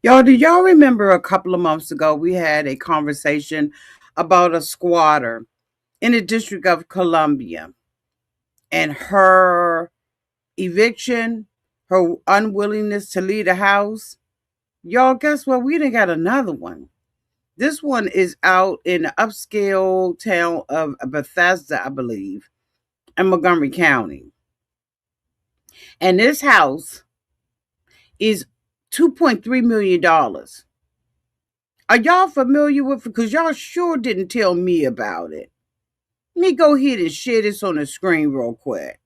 Y'all, do y'all remember a couple of months ago we had a conversation about a squatter in the District of Columbia and her eviction, her unwillingness to leave the house? Y'all, guess what? We done got another one. This one is out in the upscale town of Bethesda, I believe, in Montgomery County. And this house is $2.3 million. Are y'all familiar with it? Because y'all sure didn't tell me about it. Let me go ahead and share this on the screen real quick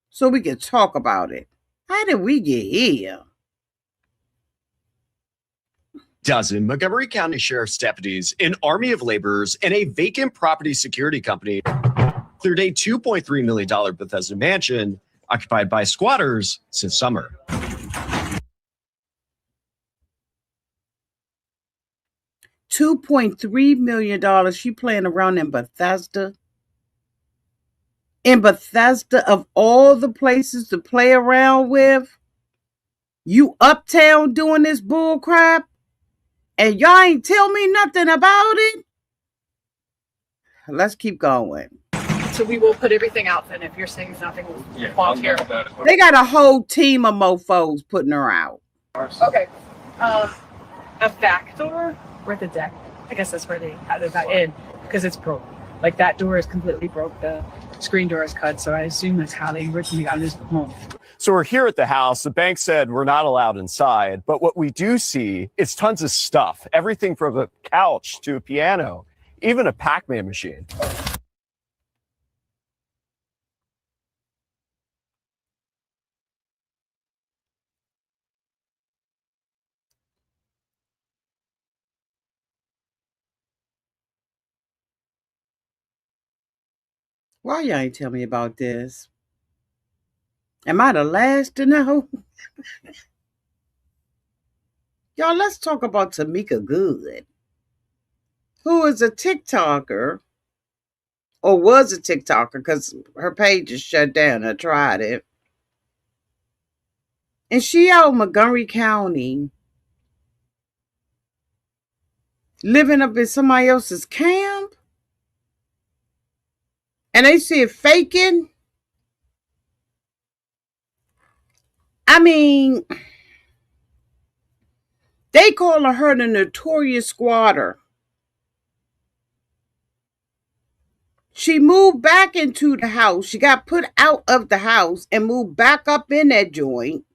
so we can talk about it. How did we get here? Dozen Montgomery County Sheriff's deputies, an army of laborers, and a vacant property security company cleared a $2.3 million Bethesda mansion occupied by squatters since summer. $2.3 million. She playing around in Bethesda. In Bethesda, of all the places to play around with, you uptown doing this bull crap, and y'all ain't tell me nothing about it. Let's keep going. So we will put everything out then if you're saying nothing will fall here. They got a whole team of mofos putting her out. Okay. A back door or the deck. I guess that's where they had it in because it's broke. Like that door is completely broke. The screen door is cut. So I assume that's how they originally got this home. So we're here at the house. The bank said we're not allowed inside, but what we do see is tons of stuff. Everything from a couch to a piano, even a Pac-Man machine. Why y'all ain't tell me about this? Am I the last to know? Y'all, let's talk about Tamika Good, who is a TikToker, or was a TikToker because her page is shut down. I tried it. And she out in Montgomery County living up in somebody else's camp. And they see it faking. I mean, they call her the notorious squatter. She moved back into the house. She got put out of the house and moved back up in that joint.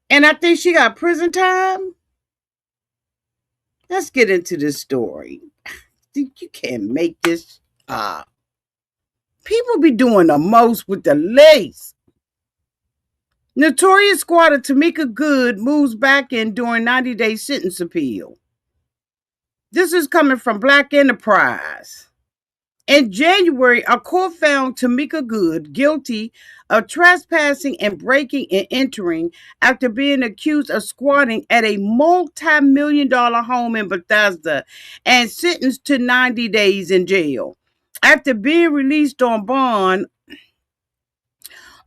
And I think she got prison time. Let's get into this story. You can't make this up. People be doing the most with the lace. Notorious squatter Tamika Good moves back in during 90-day sentence appeal. This is coming from Black Enterprise. In January, a court found Tamika Good guilty of trespassing and breaking and entering after being accused of squatting at a multi-million-dollar home in Bethesda and sentenced to 90 days in jail. After being released on bond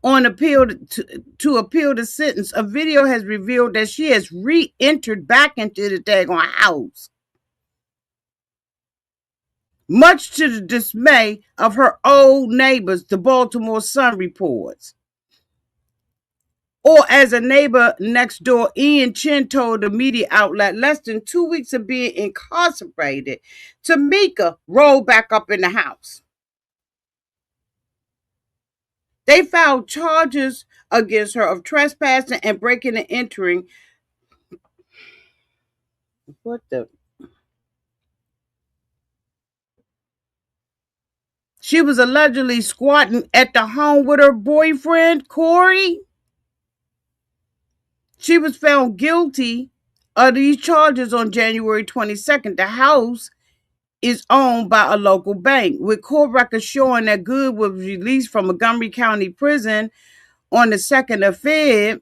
on appeal to appeal the sentence, a video has revealed that she has re-entered back into the daggone house, much to the dismay of her old neighbors, the Baltimore Sun reports. Or as a neighbor next door, Ian Chin, told the media outlet, less than 2 weeks of being incarcerated, Tamika rolled back up in the house. They filed charges against her of trespassing and breaking and entering. What the? She was allegedly squatting at the home with her boyfriend, Corey. She was found guilty of these charges on January 22nd. The house is owned by a local bank, with court records showing that Good was released from Montgomery County Prison on the 2nd of Feb.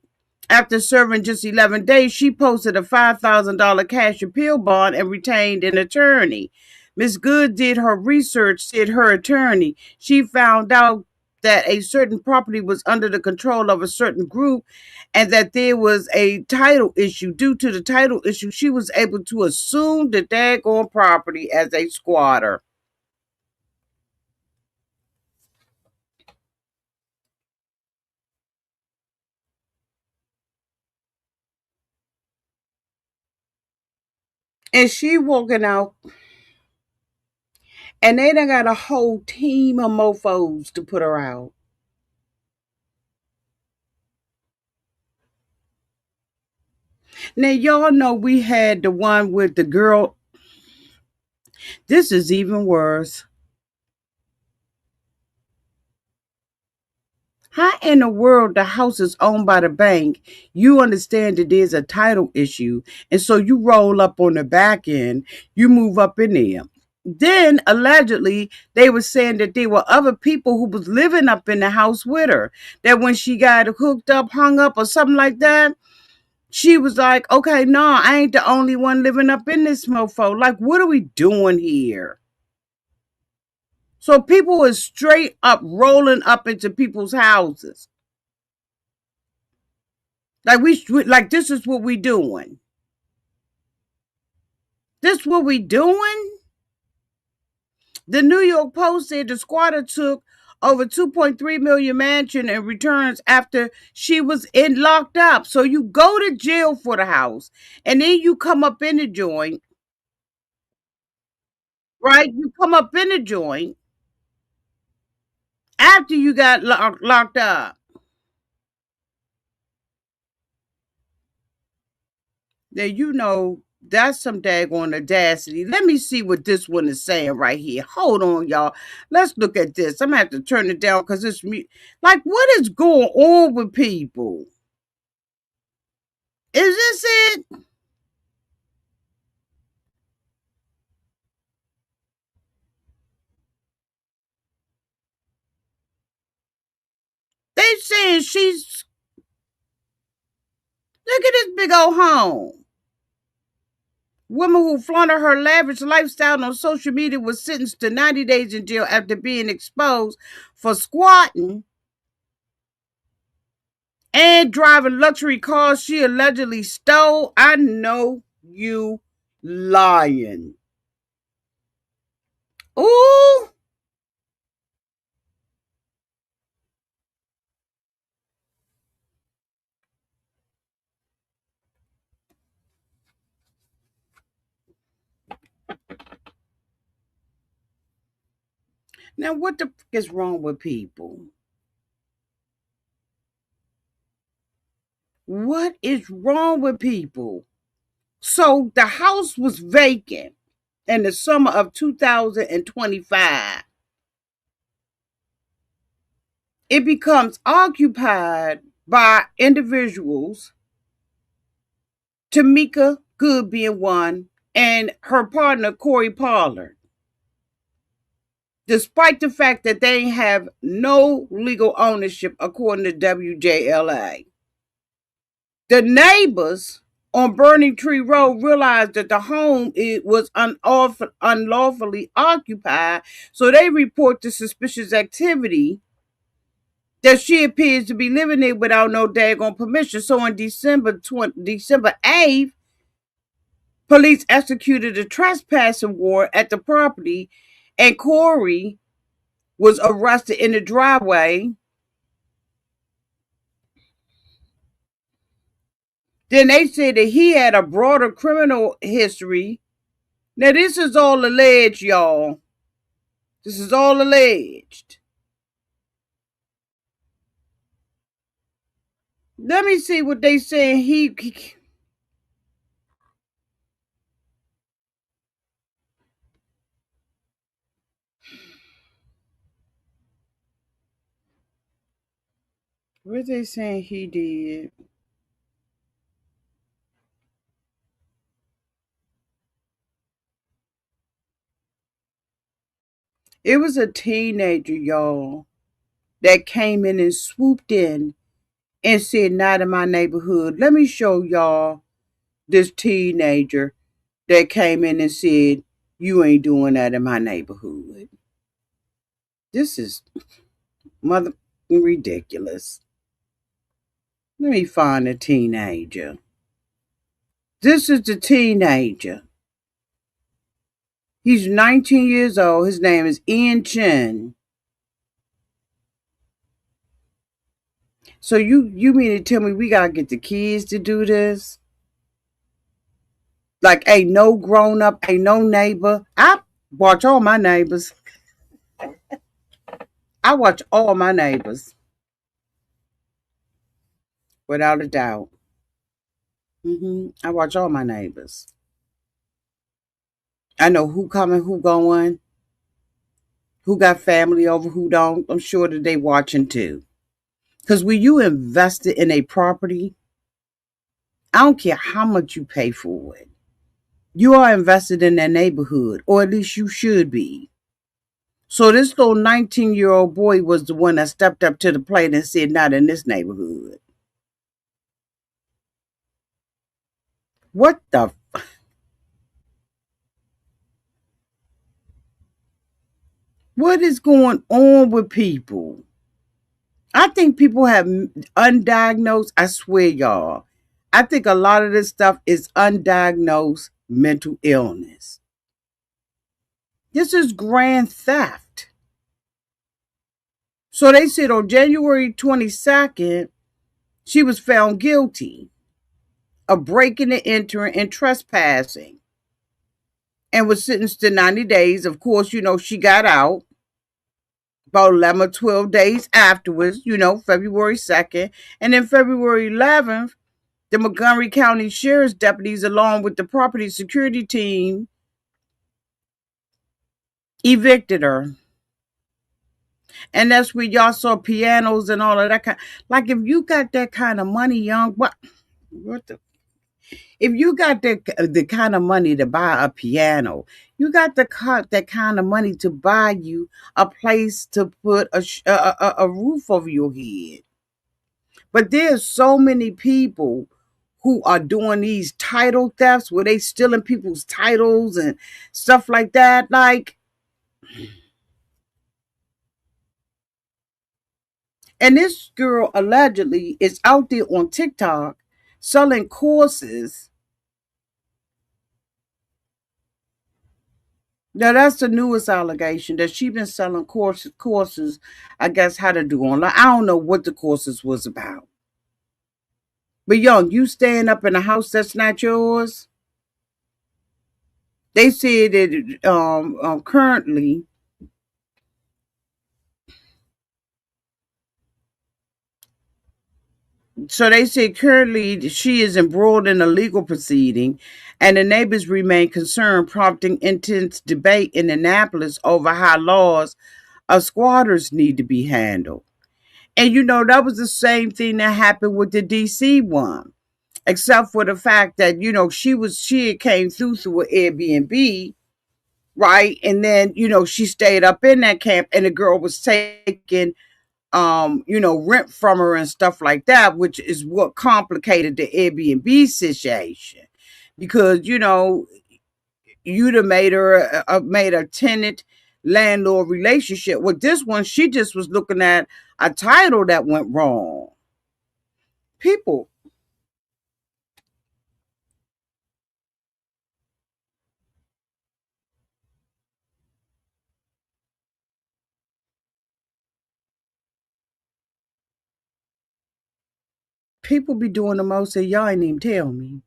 After serving just 11 days, she posted a $5,000 cash appeal bond and retained an attorney. Ms. Good did her research, said her attorney. She found out that a certain property was under the control of a certain group and that there was a title issue. Due to the title issue, she was able to assume the daggone property as a squatter. And she walking out, and they done got a whole team of mofos to put her out. Now, y'all know we had the one with the girl. This is even worse. How in the world the house is owned by the bank? You understand that there's a title issue. And so you roll up on the back end, you move up in there. Then allegedly they were saying that there were other people who was living up in the house with her. That when she got hooked up, hung up, or something like that, she was like, okay, no, I ain't the only one living up in this mofo. Like, what are we doing here? So people are straight up rolling up into people's houses. Like this is what we doing. This what we doing? The New York Post said the squatter took over 2.3 million mansion in returns after she was locked up. So you go to jail for the house and then you come up in the joint, right? You come up in the joint after you got locked up. Now, you know, that's some daggone audacity. Let me see what this one is saying right here. Hold on, y'all. Let's look at this. I'm going to have to turn it down because it's me. Like, what is going on with people? Is this it? They saying she's, look at this big old home. Woman who flaunted her lavish lifestyle on social media was sentenced to 90 days in jail after being exposed for squatting and driving luxury cars she allegedly stole. I know you lying. Ooh. Now, what the fuck is wrong with people? What is wrong with people? So the house was vacant in the summer of 2025. It becomes occupied by individuals, Tamika Good being one, and her partner, Corey Pollard, despite the fact that they have no legal ownership according to WJLA. The neighbors on Burning Tree Road realized that the home was unlawfully occupied, so they report the suspicious activity that she appears to be living there without no daggone permission. So on December 8th, police executed a trespassing warrant at the property, and Corey was arrested in the driveway. Then they said that he had a broader criminal history. Now, this is all alleged, y'all. This is all alleged. Let me see what they saying. What they saying he did? It was a teenager, y'all, that came in and swooped in and said, "Not in my neighborhood." Let me show y'all this teenager that came in and said, "You ain't doing that in my neighborhood." This is Mother, ridiculous. Let me find a teenager. This is the teenager. He's 19 years old. His name is Ian Chen. So you mean to tell me we gotta get the kids to do this? Like, ain't no grown up, ain't no neighbor. I watch all my neighbors. I watch all my neighbors, without a doubt. I watch all my neighbors. I know who coming, who going, who got family over, who don't. I'm sure that they watching too. Because when you invested in a property, I don't care how much you pay for it. You are invested in that neighborhood, or at least you should be. So this little 19-year-old boy was the one that stepped up to the plate and said, not in this neighborhood. What the? What is going on with people? I think people have undiagnosed, I swear, y'all. I think a lot of this stuff is undiagnosed mental illness. This is grand theft. So they said on January 22nd, she was found guilty of breaking and entering and trespassing and was sentenced to 90 days. Of course, she got out about 11 or 12 days afterwards, February 2nd. And then February 11th, the Montgomery County Sheriff's deputies, along with the property security team, evicted her. And that's where y'all saw pianos and all of that kind. Like, if you got that kind of money, young, what the? If you got the kind of money to buy a piano, you got that kind of money to buy you a place to put a roof over your head. But there's so many people who are doing these title thefts where they stealing people's titles and stuff like that. Like, and this girl allegedly is out there on TikTok selling courses. Now that's the newest allegation that she been selling courses, I guess, how to do online. I don't know what the courses was about. But young, you staying up in a house that's not yours. They said that currently, so they said currently she is embroiled in a legal proceeding, and the neighbors remain concerned, prompting intense debate in Annapolis over how laws of squatters need to be handled. And that was the same thing that happened with the DC one, except for the fact that she had came through an Airbnb, right? And then she stayed up in that camp, and the girl was taking rent from her and stuff like that, which is what complicated the Airbnb situation, because you'd have made a tenant landlord relationship. With this one, she just was looking at a title that went wrong. People people be doing the most that y'all ain't even tell me.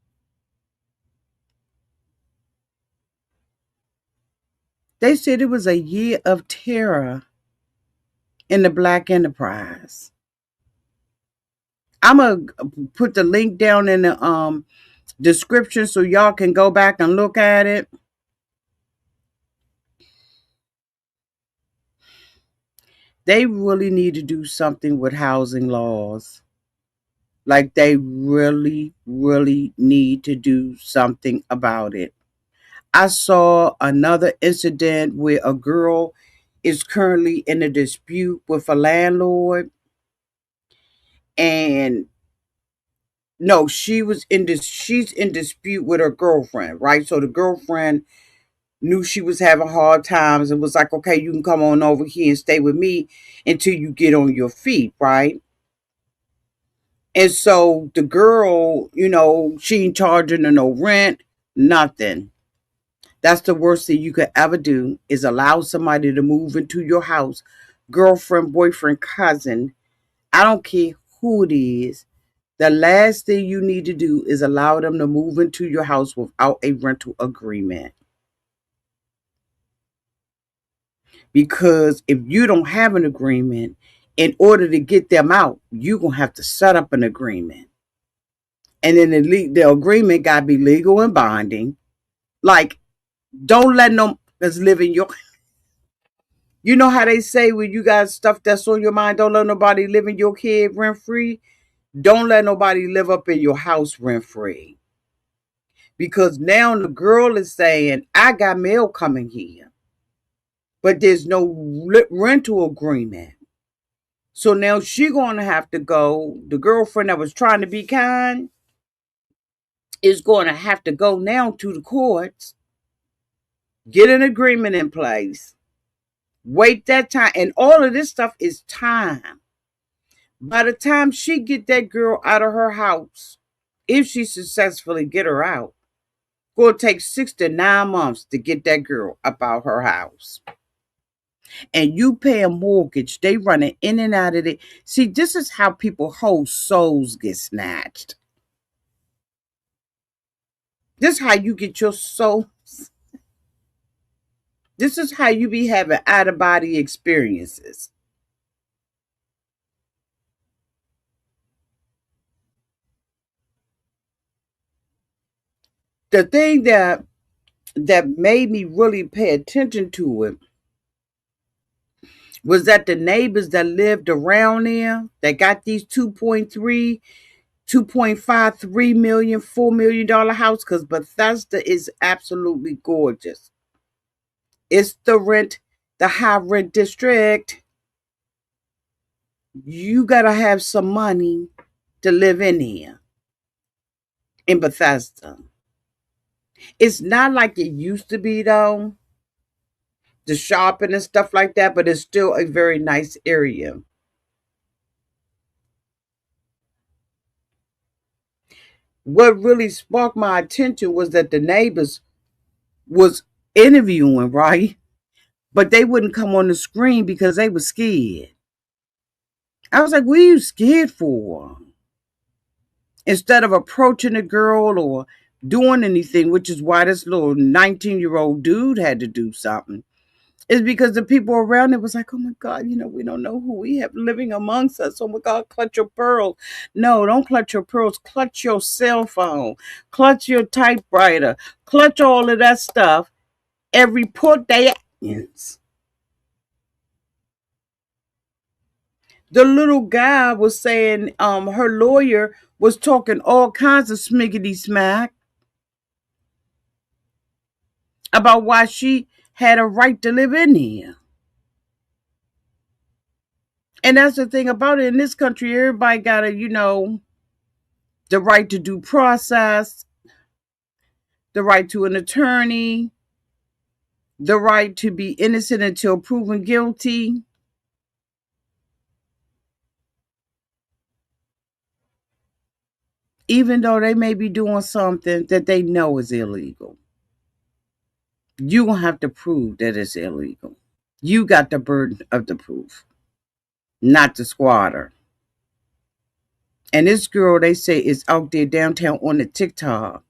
They said it was a year of terror in the Black enterprise. I'm gonna put the link down in the description so y'all can go back and look at it. They really need to do something with housing laws. Like, they really, really need to do something about it. I saw another incident where a girl is currently in a dispute with a landlord, and no, she's in dispute with her girlfriend, right? So the girlfriend knew she was having hard times and was like, okay, you can come on over here and stay with me until you get on your feet, right? And so the girl, she ain't charging her no rent, nothing. That's the worst thing you could ever do is allow somebody to move into your house, girlfriend, boyfriend, cousin. I don't care who it is. The last thing you need to do is allow them to move into your house without a rental agreement. Because if you don't have an agreement, in order to get them out, you're going to have to set up an agreement. And then the agreement got to be legal and binding. Like, don't let them that's live in your. You know how they say when you got stuff that's on your mind, don't let nobody live in your kid rent free. Don't let nobody live up in your house rent free. Because now the girl is saying, I got mail coming here, but there's no rental agreement. So now she going to have to go. The girlfriend that was trying to be kind is going to have to go now to the courts, get an agreement in place, wait that time. And all of this stuff is time. By the time she get that girl out of her house, if she successfully get her out, going to take 6 to 9 months to get that girl up out her house. And you pay a mortgage, they running in and out of it. See, this is how people whole souls get snatched. This is how you get your soul. This is how you be having out of body experiences. The thing that made me really pay attention to it was that the neighbors that lived around there that got these 2.3, 2.53 million, $4 million house, because Bethesda is absolutely gorgeous. It's the high rent district. You gotta have some money to live in here in Bethesda. It's not like it used to be though, the shopping and stuff like that, but it's still a very nice area. What really sparked my attention was that the neighbors was interviewing, right? But they wouldn't come on the screen because they were scared. I was like, what are you scared for? Instead of approaching a girl or doing anything, which is why this little 19-year-old dude had to do something, is because the people around it was like, oh my God, we don't know who we have living amongst us. Oh my God, clutch your pearls. No, don't clutch your pearls. Clutch your cell phone. Clutch your typewriter. Clutch all of that stuff and report their actions. The little guy was saying her lawyer was talking all kinds of smiggity smack about why she had a right to live in here. And that's the thing about it. In this country, everybody got the right to due process, the right to an attorney, the right to be innocent until proven guilty. Even though they may be doing something that they know is illegal. You're going to have to prove that it's illegal. You got the burden of the proof, not the squatter. And this girl, they say, is out there downtown on the TikTok.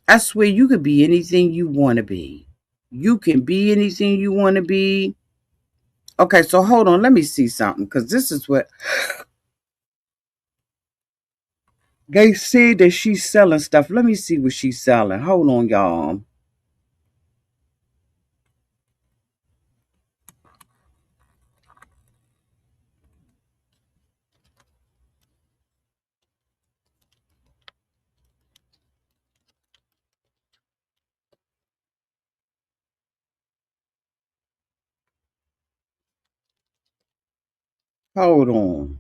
I swear you could be anything you want to be. You can be anything you want to be. Okay, so hold on. Let me see something because this is what they say that she's selling stuff. Let me see what she's selling. Hold on, y'all. Hold on.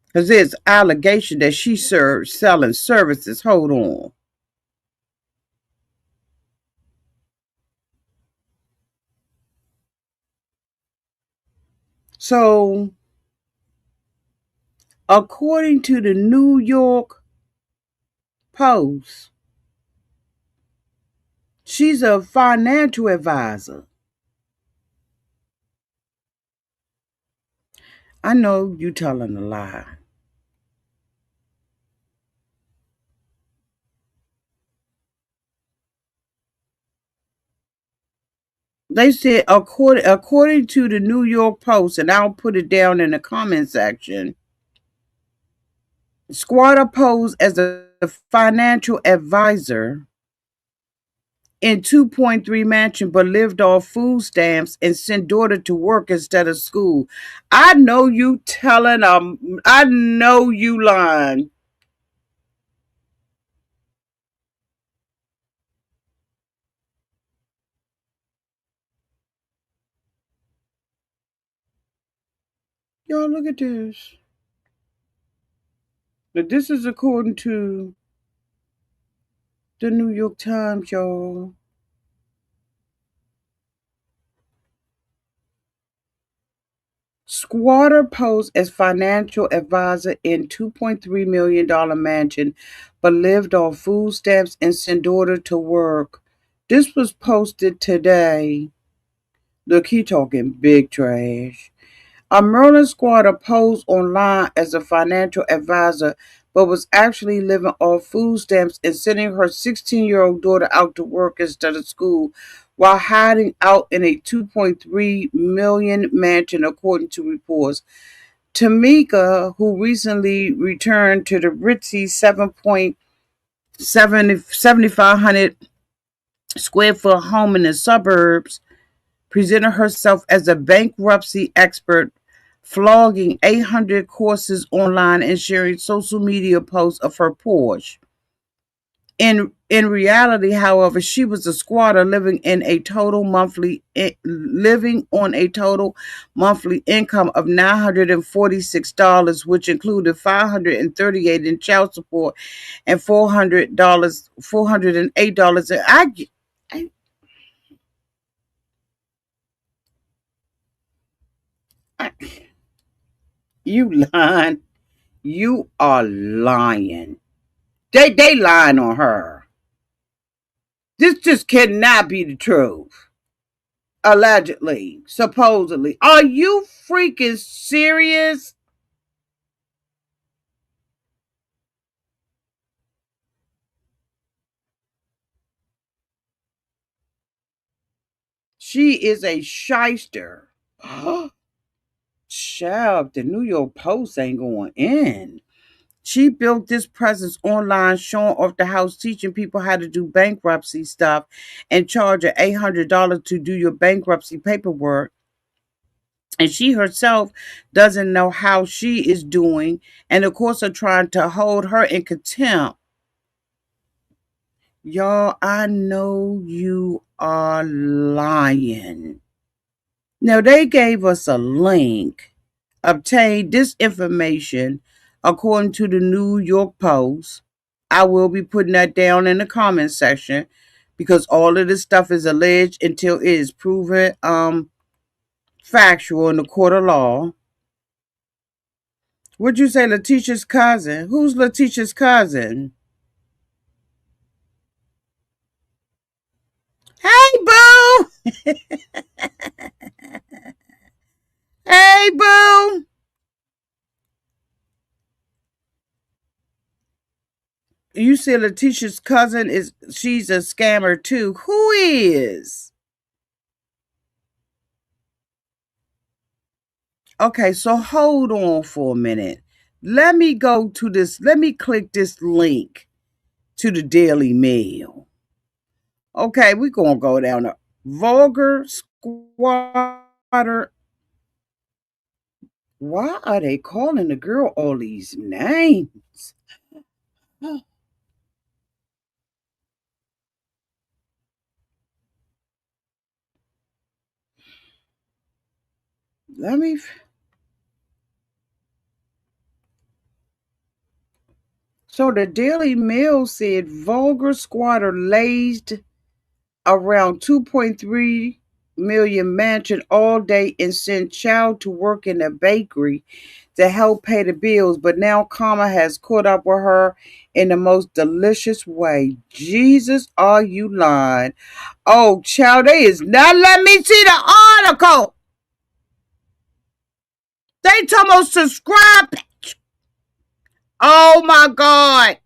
Because there's allegation that she serves selling services. Hold on. So, according to the New York Post, she's a financial advisor. I know you telling a lie. They said according to the New York Post, and I'll put it down in the comment section. Squatter posed as a financial advisor in 2.3 mansion, but lived off food stamps and sent daughter to work instead of school. I know you telling I know you lying. Y'all look at this. But this is according to the New York Times, y'all. Squatter posed as financial advisor in $2.3 million mansion, but lived off food stamps and sent daughter to work. This was posted today. Look, he talking big trash. A Maryland squatter posed online as a financial advisor, but was actually living off food stamps and sending her 16-year-old daughter out to work instead of school while hiding out in a 2.3 million mansion, according to reports. Tamika, who recently returned to the ritzy 7,500 square foot home in the suburbs, presented herself as a bankruptcy expert, flogging 800 courses online and sharing social media posts of her Porsche. In reality, however, she was a squatter living on a total monthly income of $946, which included $538 in child support and $408. I I, you lying. You are lying. They lying on her. This just cannot be the truth. Allegedly, supposedly. Are you freaking serious? She is a shyster. Child, the New York Post ain't going in. She built this presence online, showing off the house, teaching people how to do bankruptcy stuff, and charge her $800 to do your bankruptcy paperwork. And she herself doesn't know how she is doing, and of course are trying to hold her in contempt. Y'all, I know you are lying. Now, they gave us a link. Obtain this information according to the New York Post. I will be putting that down in the comment section because all of this stuff is alleged until it is proven factual in the court of law. Would you say Letitia's cousin? Who's Letitia's cousin? Hey, boo! Hey, boo! You said Letitia's cousin she's a scammer too. Who is? Okay, so hold on for a minute. Let me go to this. Let me click this link to the Daily Mail. Okay, we're going to go down to vulgar squatter. Why are they calling the girl all these names? Let me. So the Daily Mail said vulgar squatter lazed around 2.3 million mansion all day and send child to work in a bakery to help pay the bills, but now karma has caught up with her in the most delicious way. Jesus, are you lying? Oh, child, they is not let me see the article. They talking about subscribe. Oh my God.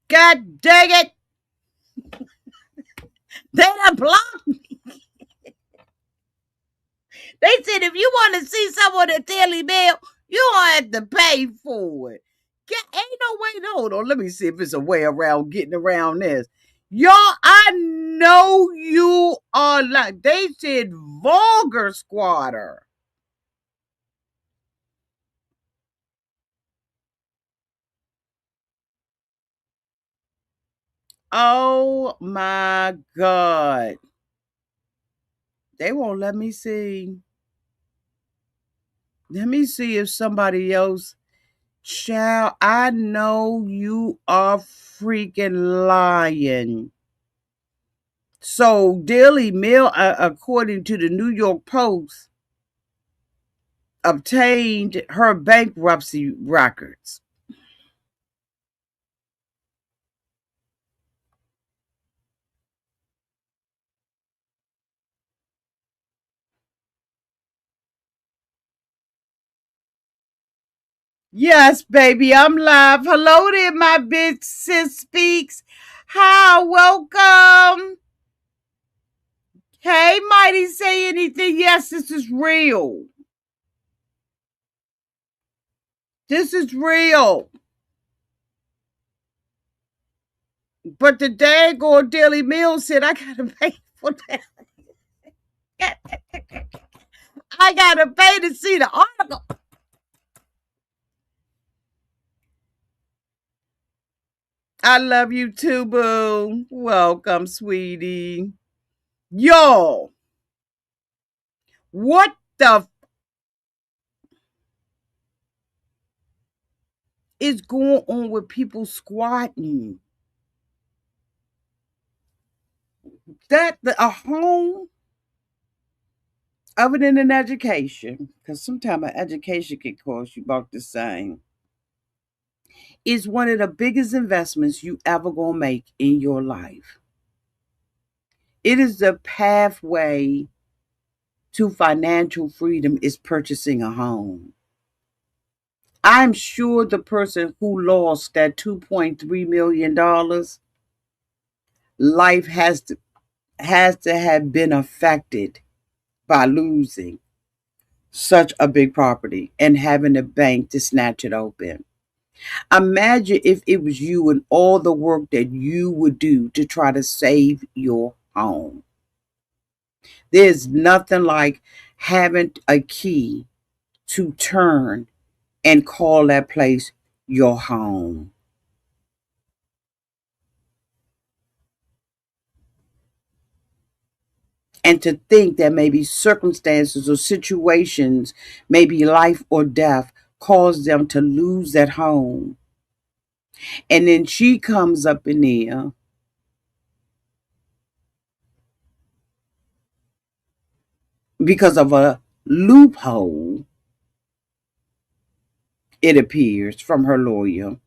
God dang it. They done blocked. They said if you want to see someone at Daily Mail, you don't have to pay for it. Ain't no way. No, hold on. Let me see if it's a way around getting around this. Y'all, I know you are like, they said vulgar squatter. Oh my God. They won't let me see. Let me see if somebody else shall. I know you are freaking lying. So, Daily Mail, according to the New York Post, obtained her bankruptcy records. Yes, baby, I'm live. Hello there, my big sis speaks. Hi, welcome. Hey, Mighty, say anything. Yes, this is real. This is real. But the daggone Daily Mail said I gotta pay for that. I gotta pay to see the article. I love you too, boo. Welcome, sweetie. Y'all, what the is going on with people squatting? A home other than an education, because sometimes an education can cost you about the same, is one of the biggest investments you ever gonna make in your life. It is the pathway to financial freedom is purchasing a home. I'm sure the person who lost that $2.3 million life has to have been affected by losing such a big property and having a bank to snatch it open. Imagine if it was you and all the work that you would do to try to save your home. There's nothing like having a key to turn and call that place your home. And to think that maybe circumstances or situations, maybe life or death, caused them to lose that home. And then she comes up in there because of a loophole, it appears from her lawyer,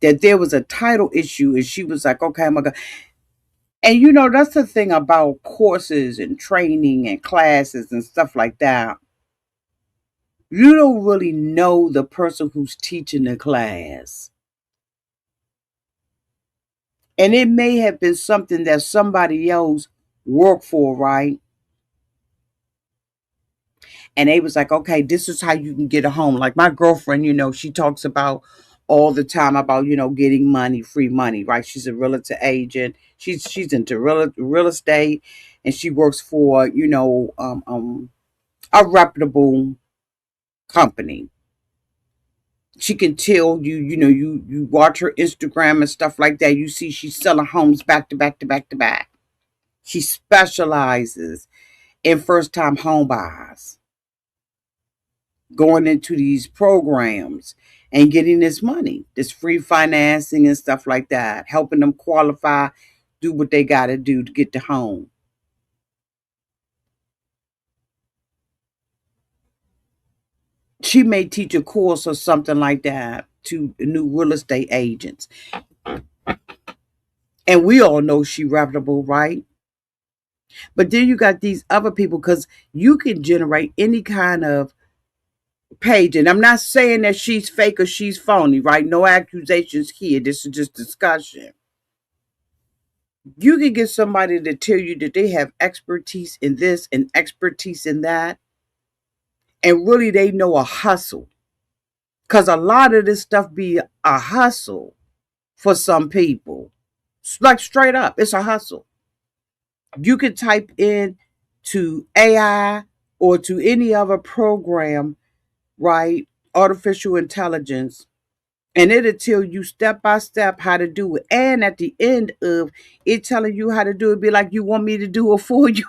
that there was a title issue and she was like, okay, I'm gonna. And that's the thing about courses and training and classes and stuff like that. You don't really know the person who's teaching the class. And it may have been something that somebody else worked for, right? And they was like, okay, this is how you can get a home. Like my girlfriend, she talks about all the time about, getting money, free money, right? She's a realtor agent. She's into real estate, and she works for, a reputable company. She can tell you, you watch her Instagram and stuff like that. You see she's selling homes back to back to back to back. She specializes in first time home buyers going into these programs and getting this money, this free financing and stuff like that, helping them qualify, do what they got to do to get to home. She may teach a course or something like that to new real estate agents. And we all know she reputable, right? But then you got these other people because you can generate any kind of page. And I'm not saying that she's fake or she's phony, right? No accusations here. This is just discussion. You can get somebody to tell you that they have expertise in this and expertise in that. And really they know a hustle. Because a lot of this stuff be a hustle for some people. Like straight up, it's a hustle. You can type in to AI or to any other program, right? Artificial intelligence, and it'll tell you step by step how to do it. And at the end of it telling you how to do it, be like, you want me to do it for you.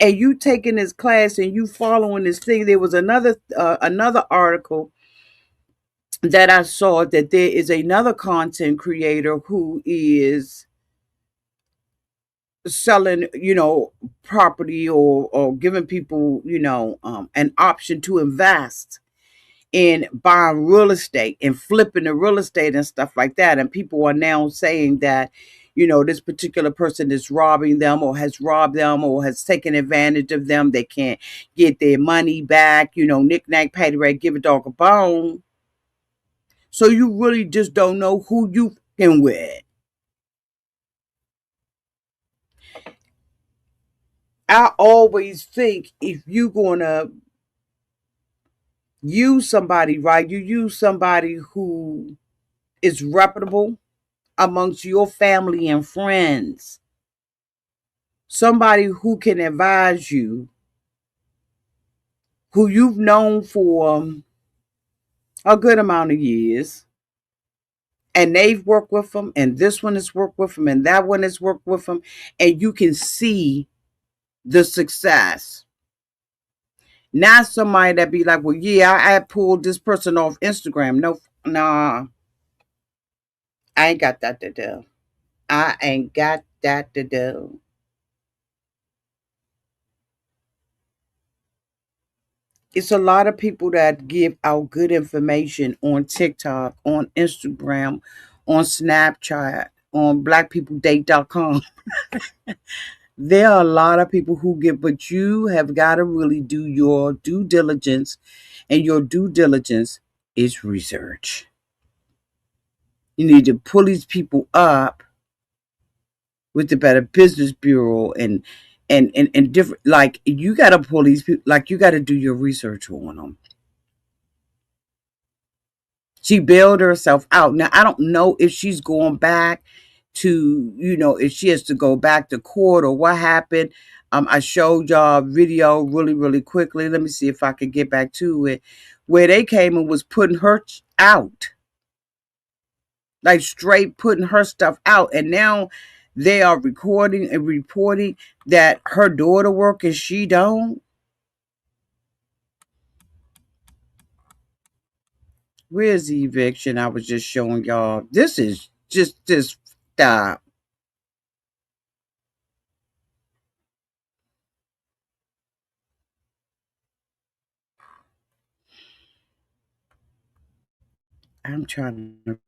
And you taking this class and you following this thing. There was another article that I saw that there is another content creator who is selling, property or giving people, an option to invest in buying real estate and flipping the real estate and stuff like that. And people are now saying that, this particular person is robbing them or has robbed them or has taken advantage of them. They can't get their money back, knick knack, patty rag, give a dog a bone. So you really just don't know who you fucking with. I always think if you're gonna use somebody, right, you use somebody who is reputable amongst your family and friends. Somebody who can advise you, who you've known for a good amount of years, and they've worked with them, and this one has worked with them, and that one has worked with them, and you can see the success. Not somebody that be like, well, yeah, I pulled this person off Instagram. No, nah, I ain't got that to do. I ain't got that to do. It's a lot of people that give out good information on TikTok, on Instagram, on Snapchat, on blackpeopledate.com. There are a lot of people who give, but you have got to really do your due diligence, and your due diligence is research. You need to pull these people up with the Better Business Bureau and different, like you got to pull these people, like you got to do your research on them. She bailed herself out. Now I don't know if she's going back to, if she has to go back to court or what happened. I showed y'all a video really, really quickly. Let me see if I can get back to it, where they came and was putting her out, like straight putting her stuff out, and now they are recording and reporting that her daughter work and she don't. Where's the eviction I was just showing y'all? This is just this. Stop. I'm trying to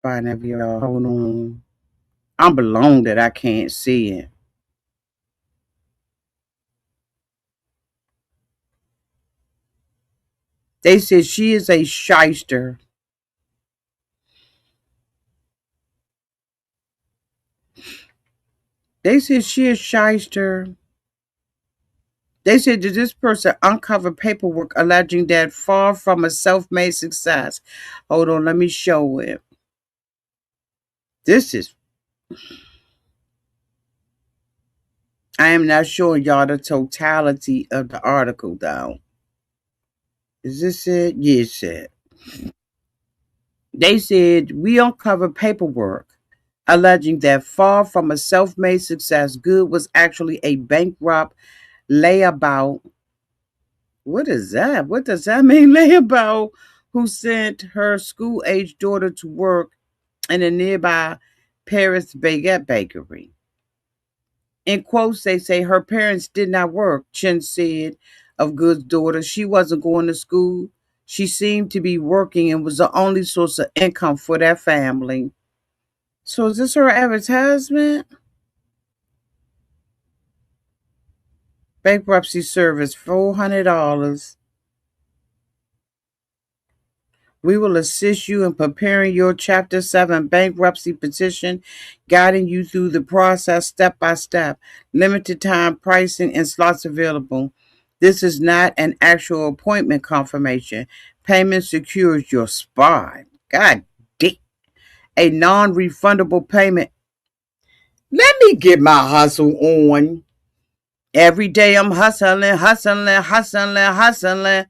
find that video. Hold on. I'm blown that I can't see it. They said she is a shyster. They said she is shyster. They said that this person uncovered paperwork alleging that far from a self-made success. Hold on, let me show it. This is. I am not showing y'all the totality of the article, though. Is this it? Yes, it. They said we uncovered paperwork alleging that far from a self-made success, Good was actually a bankrupt layabout. What is that? What does that mean, layabout? Who sent her school-age daughter to work in a nearby Paris Baguette Bakery. In quotes, they say her parents did not work, Chen said of Good's daughter. She wasn't going to school. She seemed to be working and was the only source of income for their family. So is this her advertisement? Bankruptcy service, $400. We will assist you in preparing your Chapter 7 bankruptcy petition, guiding you through the process step by step. Limited time pricing and slots available. This is not an actual appointment confirmation. Payment secures your spot. God damn. A non refundable payment. Let me get my hustle on. Every day I'm hustling, hustling, hustling, hustling.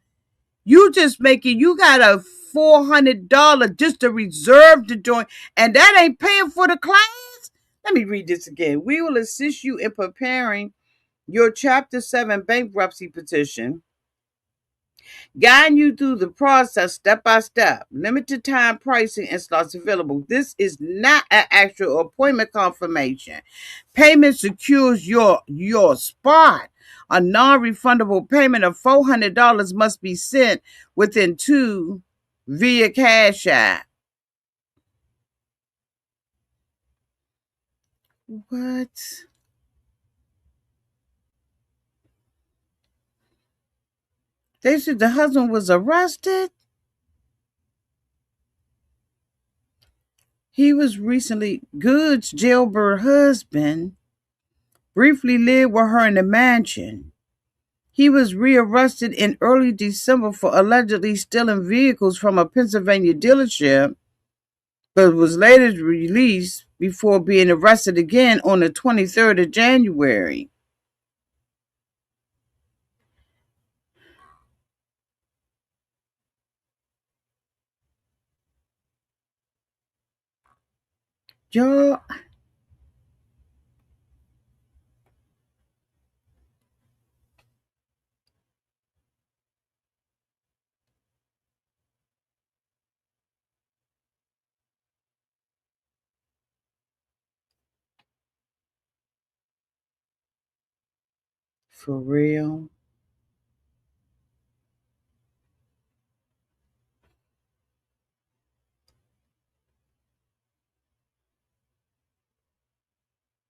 You got a $400 just to reserve the joint, and that ain't paying for the class. Let me read this again. We will assist you in preparing your Chapter 7 bankruptcy petition, guiding you through the process step by step. Limited time pricing and slots available. This is not an actual appointment confirmation. Payment secures your spot. A non-refundable payment of $400 must be sent within 2 via Cash App. What? They said the husband was arrested. He was recently Good's jailbird husband. Briefly lived with her in the mansion. He was rearrested in early December for allegedly stealing vehicles from a Pennsylvania dealership, but was later released before being arrested again on the 23rd of January. Y'all, for real?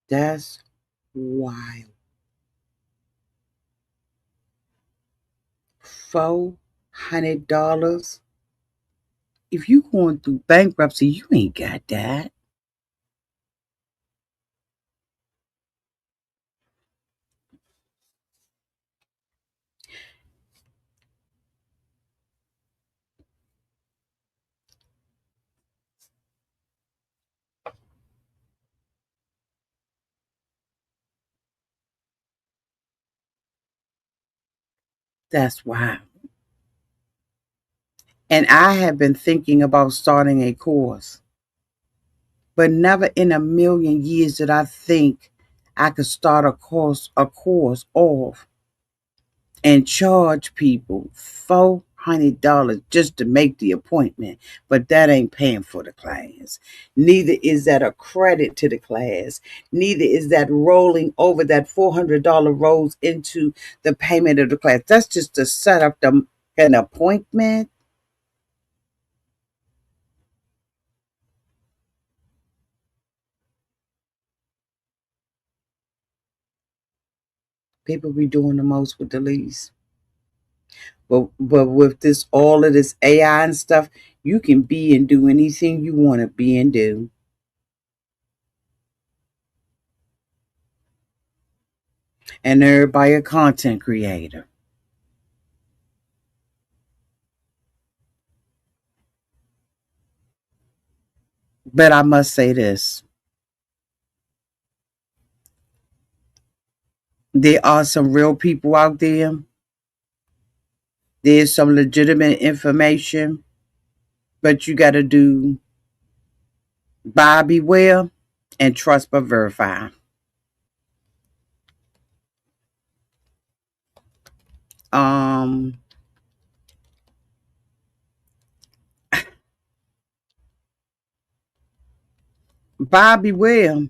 That's wild. $400. If you going through bankruptcy, you ain't got that. That's wild. And I have been thinking about starting a course, but never in a million years did I think I could start a course off and charge people $400 just to make the appointment, but that ain't paying for the class. Neither is that a credit to the class. Neither is that rolling over that $400 rolls into the payment of the class. That's just to set up an appointment. People be doing the most with the least. But with this all of this AI and stuff, you can be and do anything you want to be and do. And everybody a content creator. But I must say this. There are some real people out there. There's some legitimate information, but you got to do buy beware and trust but verify. Um, Bobby Will.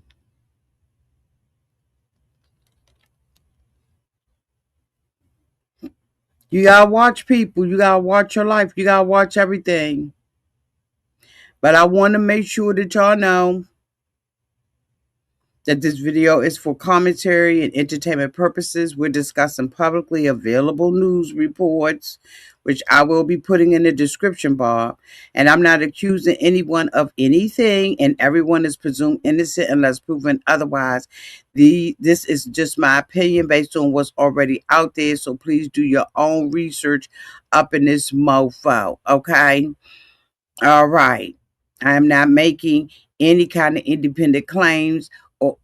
You gotta watch people. You gotta watch your life. You gotta watch everything. But I want to make sure that y'all know that this video is for commentary and entertainment purposes. We're discussing publicly available news reports, which I will be putting in the description bar. And I'm not accusing anyone of anything, and everyone is presumed innocent unless proven otherwise. This is just my opinion based on what's already out there. So please do your own research up in this mofo, okay? All right. I am not making any kind of independent claims,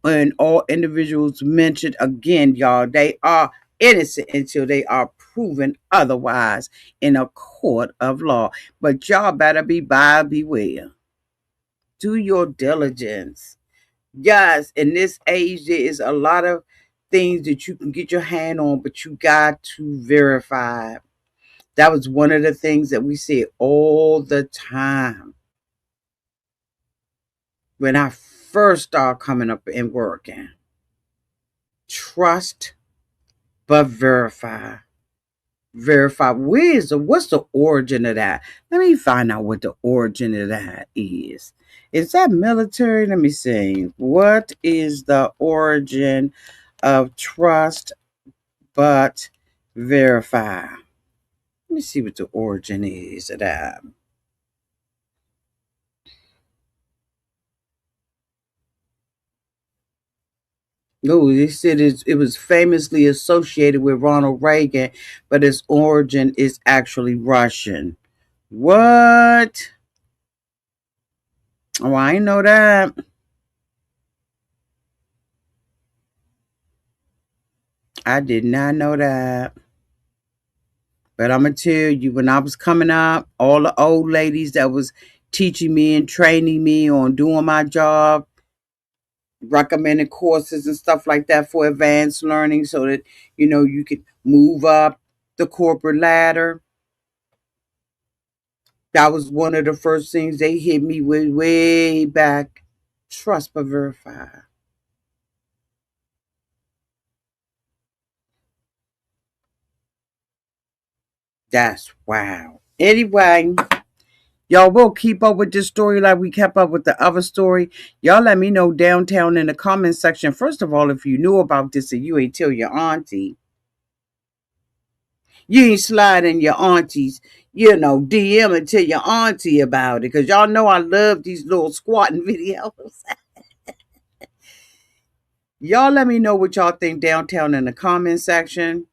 and all individuals mentioned again, y'all, they are innocent until they are proven otherwise in a court of law. But y'all better be buyer beware. Do your diligence. Yes, in this age, there is a lot of things that you can get your hand on, but you got to verify. That was one of the things that we say all the time when I first started coming up and working. Trust, but verify. Verify. What's the origin of that? Let me find out what the origin of that is. Is that military? Let me see. What is the origin of trust, but verify? Let me see what the origin is of that. No, they said it was famously associated with Ronald Reagan, but its origin is actually Russian. What? Oh, I didn't know that. I did not know that. But I'm going to tell you, when I was coming up, all the old ladies that was teaching me and training me on doing my job, recommending courses and stuff like that for advanced learning so that, you could move up the corporate ladder. That was one of the first things they hit me with way back. Trust but verify. That's wow. Anyway, y'all will keep up with this story like we kept up with the other story. Y'all let me know downtown in the comment section. First of all, if you knew about this and you ain't tell your auntie. You ain't sliding your aunties, DM and tell your auntie about it. Because y'all know I love these little squatting videos. Y'all let me know what y'all think downtown in the comment section.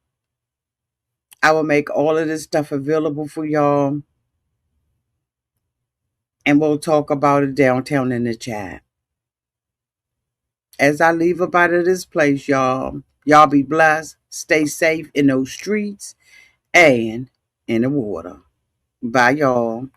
I will make all of this stuff available for y'all. And we'll talk about it downtown in the chat. As I leave up out of this place, y'all be blessed. Stay safe in those streets and in the water. Bye, y'all.